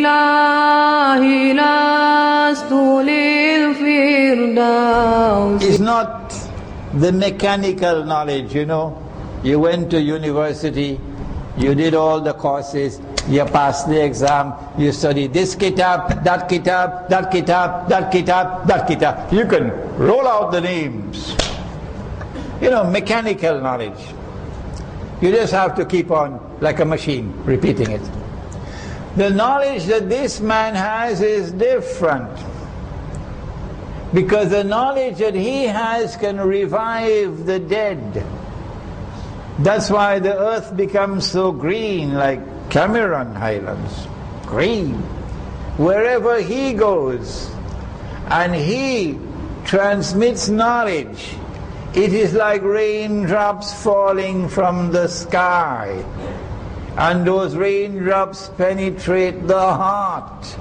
الإله لست للفردوس. It's not the mechanical knowledge, you know. You went to university, you did all the courses, you passed the exam, you studied this kitab, that kitab, that kitab, that kitab, that kitab. You can roll out the names. You know, mechanical knowledge. You just have to keep on, like a machine, repeating it. The knowledge that this man has is different. Because the knowledge that he has can revive the dead. That's why the earth becomes so green, like Cameron Highlands. Green. Wherever he goes, and he transmits knowledge, it is like raindrops falling from the sky. And those raindrops penetrate the heart.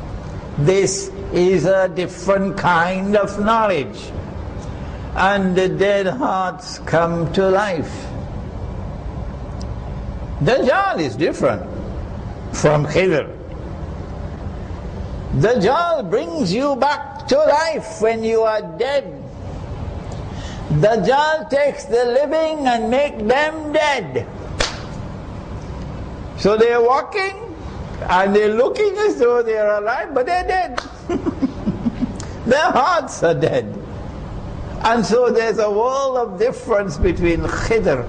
This is a different kind of knowledge. And the dead hearts come to life. Dajjal is different from khider. Dajjal brings you back to life when you are dead. Dajjal takes the living and make them dead. So they're walking and they're looking as though they're alive, but they're dead. Their hearts are dead. And so there's a world of difference between khider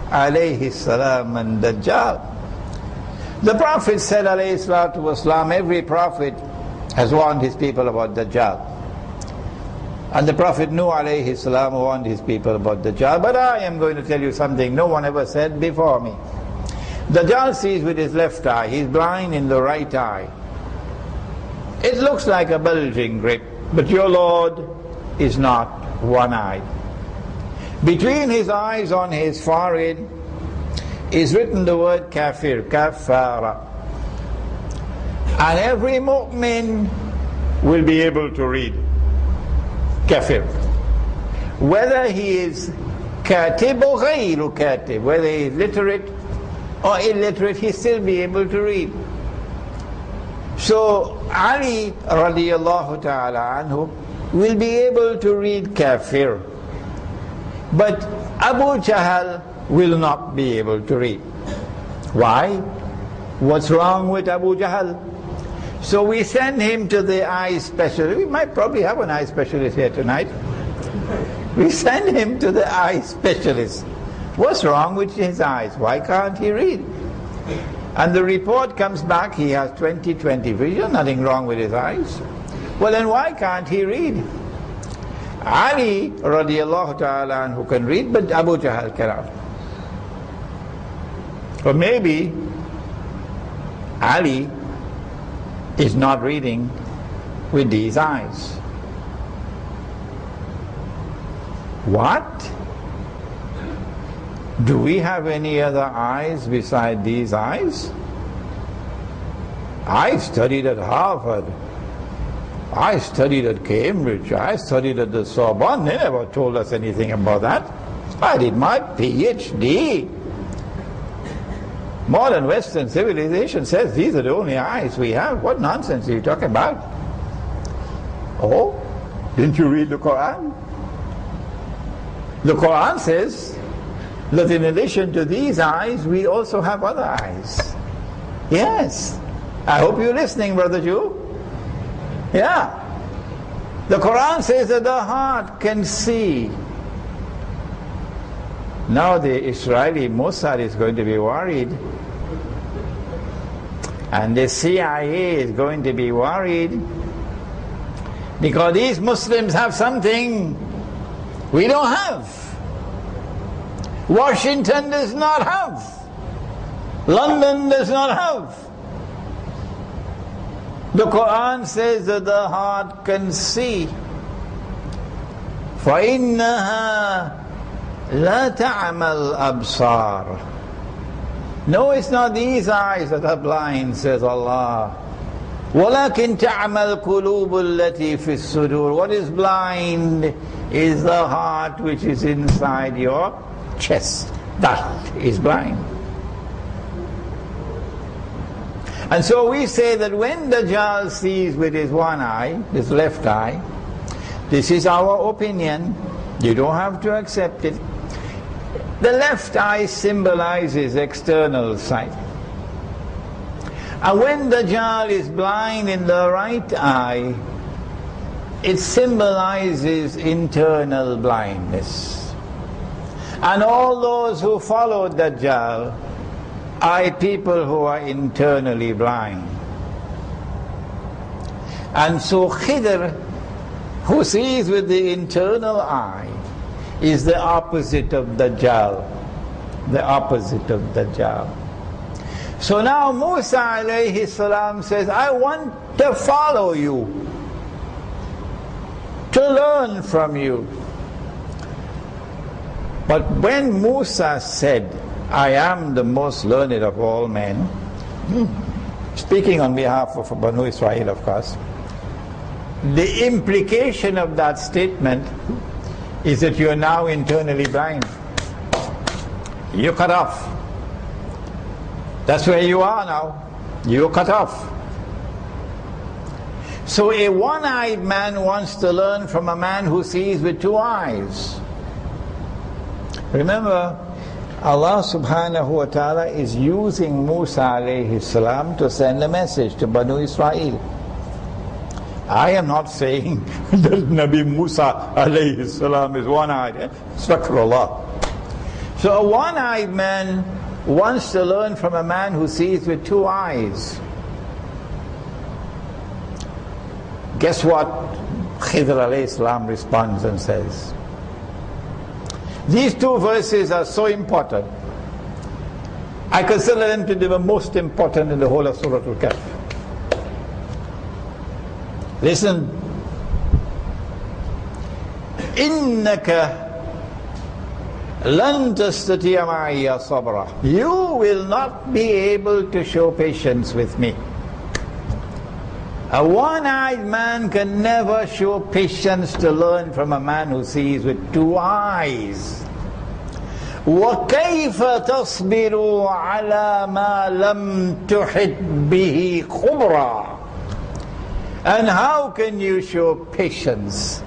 alayhi salam and Dajjal. The Prophet said alayhi salatu wasalam, every prophet has warned his people about Dajjal. And the Prophet Nuh alayhi salam warned his people about Dajjal. But I am going to tell you something no one ever said before me. Dajjal sees with his left eye. He's blind in the right eye. It looks like a bulging grip, but your Lord is not one-eyed. Between his eyes on his forehead is written the word kafir, kafara. And every mu'min will be able to read kafir. Whether he is katib or ghayru katib, whether he is literate or illiterate, he still be able to read. So Ali radiallahu ta'ala anhu will be able to read kafir. But Abu Jahl will not be able to read. Why? What's wrong with Abu Jahl? So we send him to the eye specialist. We might probably have an eye specialist here tonight. We send him to the eye specialist. What's wrong with his eyes? Why can't he read? And the report comes back, he has 20/20 vision, nothing wrong with his eyes. Well, then why can't he read? Ali radiallahu ta'ala anhu can read, but Abu Jahl cannot. Or maybe Ali is not reading with these eyes. What? Do we have any other eyes beside these eyes? I studied at Harvard. I studied at Cambridge. I studied at the Sorbonne. They never told us anything about that. I did my PhD. Modern Western civilization says these are the only eyes we have. What nonsense are you talking about? Oh, didn't you read the Quran? The Quran says that in addition to these eyes, we also have other eyes. Yes. I hope you're listening, Brother Jew. Yeah. The Quran says that the heart can see. Now the Israeli Mossad is going to be worried. And the CIA is going to be worried. Because these Muslims have something we don't have. Washington does not have. London does not have. The Quran says that the heart can see. فَإِنَّهَا لَا تَعْمَى الْأَبْصَارِ. No, it's not these eyes that are blind, says Allah. وَلَكِنْ تَعْمَى الْقُلُوبُ الَّتِي فِي الصُّدُورِ. What is blind is the heart which is inside your chest. That is blind. And so we say that when Dajjal sees with his one eye, his left eye, this is our opinion, you don't have to accept it. The left eye symbolizes external sight. And when Dajjal is blind in the right eye, it symbolizes internal blindness. And all those who follow Dajjal are people who are internally blind. And so Khider, who sees with the internal eye, is the opposite of Dajjal. The opposite of Dajjal. So now Musa alayhi salam says, I want to follow you, to learn from you. But when Musa said, I am the most learned of all men, speaking on behalf of Banu Israel, of course, the implication of that statement is that you are now internally blind. You're cut off. That's where you are now. You're cut off. So a one-eyed man wants to learn from a man who sees with two eyes. Remember, Allah subhanahu wa ta'ala is using Musa alayhi salam to send a message to Banu Israel. I am not saying that Nabi Musa alayhi salam is one-eyed. Astaghfirullah. So a one-eyed man wants to learn from a man who sees with two eyes. Guess what Khider alayhi salam responds and says? These two verses are so important. I consider them to be the most important in the whole of Surah Al-Kahf. Listen. إِنَّكَ لَن تَسْتَطِيعَ مَعِيَ صَبْرًا. You will not be able to show patience with me. A one-eyed man can never show patience to learn from a man who sees with two eyes. وَكَيْفَ تَصْبِرُوا عَلَى مَا لَمْ تُحِطْ بِهِ خُبْرًا. And how can you show patience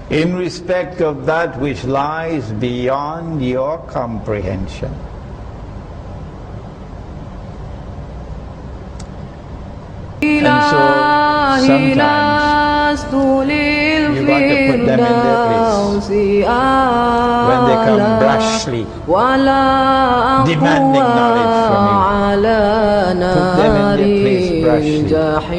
in respect of that which lies beyond your comprehension? And so sometimes you got to put them in their place. When they come brashly demanding knowledge from you, put them in their place brashly.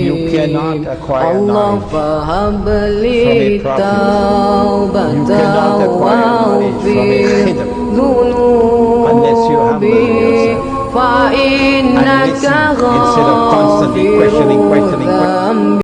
You cannot acquire knowledge from a prophet. You cannot acquire knowledge from a khider unless you humble yourself and listen instead of constantly questioning.